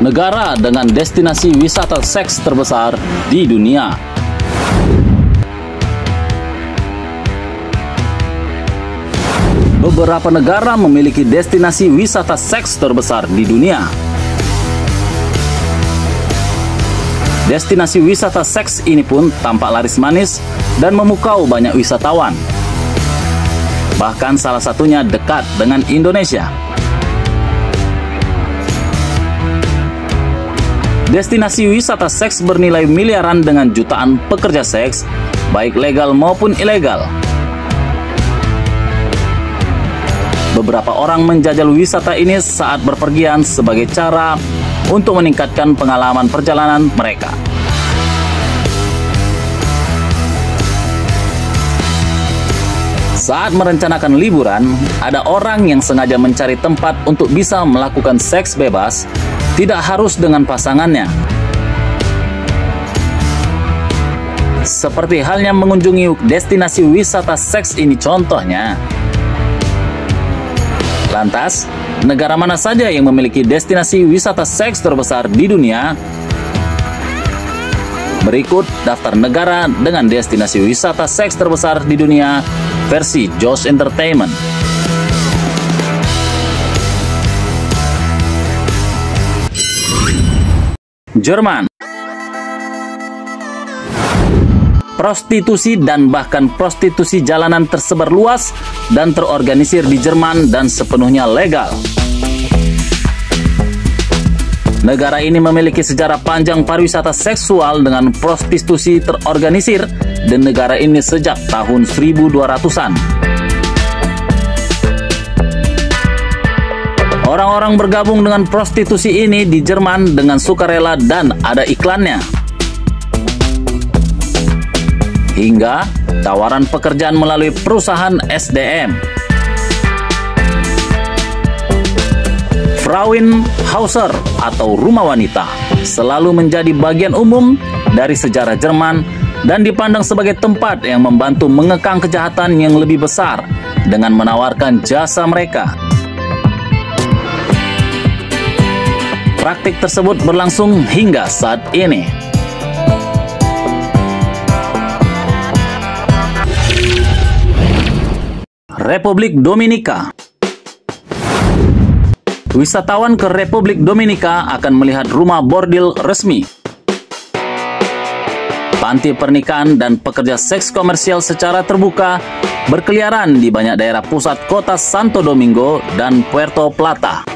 negara dengan destinasi wisata seks terbesar di dunia. Beberapa negara memiliki destinasi wisata seks terbesar di dunia. Destinasi wisata seks ini pun tampak laris manis dan memukau banyak wisatawan. Bahkan salah satunya dekat dengan Indonesia. Destinasi wisata seks bernilai miliaran dengan jutaan pekerja seks, baik legal maupun ilegal. Beberapa orang menjajal wisata ini saat berpergian sebagai cara untuk meningkatkan pengalaman perjalanan mereka. Saat merencanakan liburan, ada orang yang sengaja mencari tempat untuk bisa melakukan seks bebas, tidak harus dengan pasangannya. Seperti halnya mengunjungi destinasi wisata seks ini contohnya. Lantas, negara mana saja yang memiliki destinasi wisata seks terbesar di dunia? Berikut daftar negara dengan destinasi wisata seks terbesar di dunia versi Josh Entertainment. Jerman. Prostitusi dan bahkan prostitusi jalanan tersebar luas dan terorganisir di Jerman dan sepenuhnya legal. Negara ini memiliki sejarah panjang pariwisata seksual dengan prostitusi terorganisir di negara ini sejak tahun 1200-an. Orang-orang bergabung dengan prostitusi ini di Jerman dengan sukarela dan ada iklannya. Hingga tawaran pekerjaan melalui perusahaan SDM. Frauenhäuser atau rumah wanita selalu menjadi bagian umum dari sejarah Jerman dan dipandang sebagai tempat yang membantu mengekang kejahatan yang lebih besar dengan menawarkan jasa mereka. Praktik tersebut berlangsung hingga saat ini. Republik Dominika. Wisatawan ke Republik Dominika akan melihat rumah bordil resmi, panti pernikahan dan pekerja seks komersial secara terbuka berkeliaran di banyak daerah pusat kota Santo Domingo dan Puerto Plata.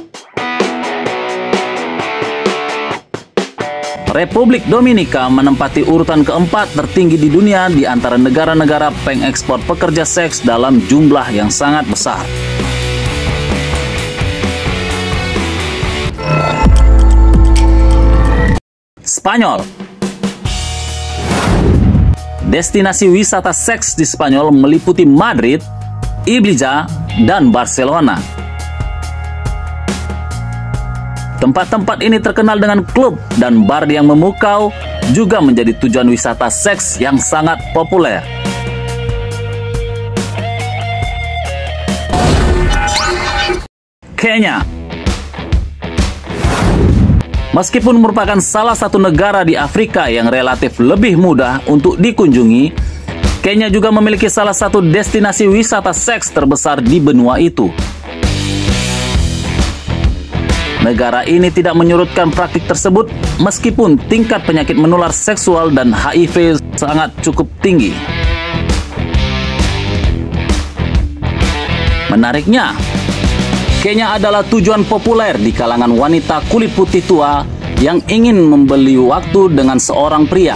Republik Dominika menempati urutan keempat tertinggi di dunia di antara negara-negara pengekspor pekerja seks dalam jumlah yang sangat besar. Spanyol. Destinasi wisata seks di Spanyol meliputi Madrid, Ibiza, dan Barcelona. Tempat-tempat ini terkenal dengan klub dan bar yang memukau, juga menjadi tujuan wisata seks yang sangat populer. Kenya. Meskipun merupakan salah satu negara di Afrika yang relatif lebih mudah untuk dikunjungi, Kenya juga memiliki salah satu destinasi wisata seks terbesar di benua itu. Negara ini tidak menyurutkan praktik tersebut meskipun tingkat penyakit menular seksual dan HIV sangat cukup tinggi. Menariknya, Kenya adalah tujuan populer di kalangan wanita kulit putih tua yang ingin membeli waktu dengan seorang pria.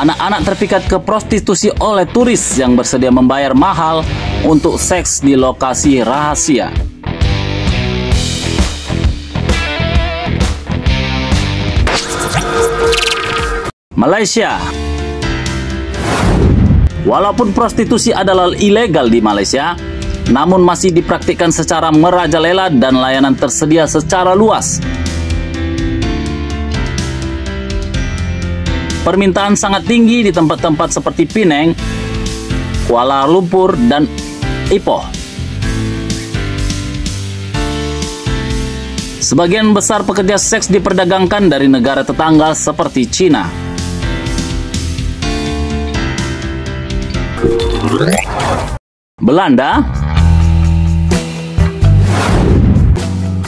Anak-anak terpikat ke prostitusi oleh turis yang bersedia membayar mahal untuk seks di lokasi rahasia. Malaysia. Walaupun prostitusi adalah ilegal di Malaysia, namun masih dipraktikkan secara merajalela dan layanan tersedia secara luas. Permintaan sangat tinggi di tempat-tempat seperti Penang, Kuala Lumpur, dan Ipoh. Sebagian besar pekerja seks diperdagangkan dari negara tetangga seperti Cina. Belanda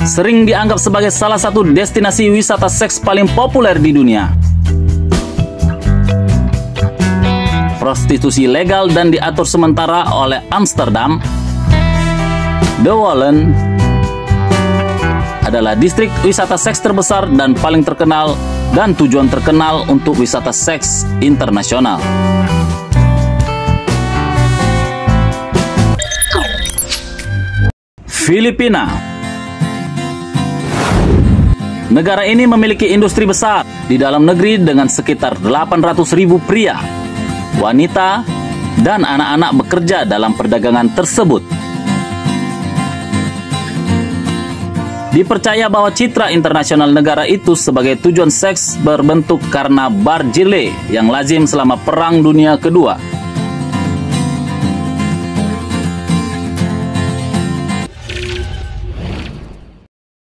sering dianggap sebagai salah satu destinasi wisata seks paling populer di dunia. Prostitusi legal dan diatur sementara oleh Amsterdam, De Wallen adalah distrik wisata seks terbesar dan paling terkenal dan tujuan terkenal untuk wisata seks internasional. Filipina. Negara ini memiliki industri besar di dalam negeri dengan sekitar 800.000 pria, wanita, dan anak-anak bekerja dalam perdagangan tersebut. Dipercaya bahwa citra internasional negara itu sebagai tujuan seks berbentuk karena bar gile yang lazim selama Perang Dunia Kedua.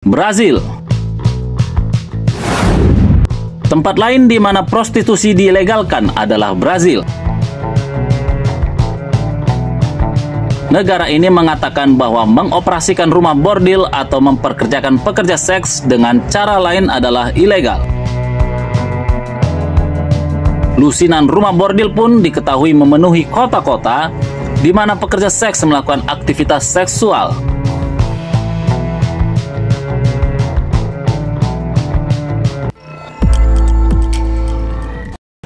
Brazil. Tempat lain di mana prostitusi dilegalkan adalah Brazil. Negara ini mengatakan bahwa mengoperasikan rumah bordil atau memperkerjakan pekerja seks dengan cara lain adalah ilegal. Lusinan rumah bordil pun diketahui memenuhi kota-kota di mana pekerja seks melakukan aktivitas seksual.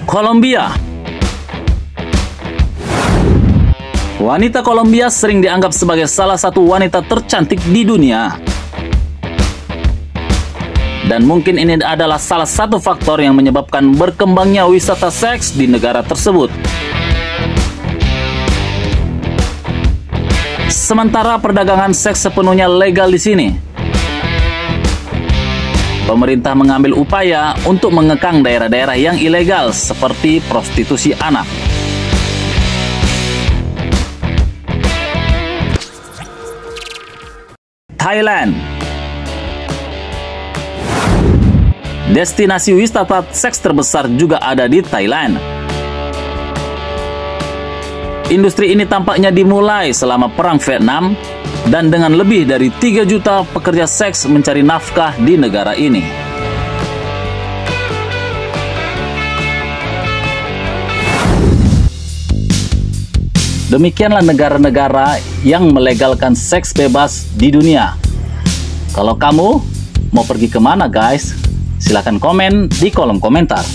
Kolombia. Wanita Kolombia sering dianggap sebagai salah satu wanita tercantik di dunia. Dan mungkin ini adalah salah satu faktor yang menyebabkan berkembangnya wisata seks di negara tersebut. Sementara perdagangan seks sepenuhnya legal di sini, pemerintah mengambil upaya untuk mengekang daerah-daerah yang ilegal seperti prostitusi anak. Thailand. Destinasi wisata seks terbesar juga ada di Thailand. Industri ini tampaknya dimulai selama Perang Vietnam, dan dengan lebih dari 3 juta pekerja seks mencari nafkah di negara ini. Demikianlah negara-negara yang melegalkan seks bebas di dunia. Kalau kamu mau pergi kemana guys? Silahkan komen di kolom komentar.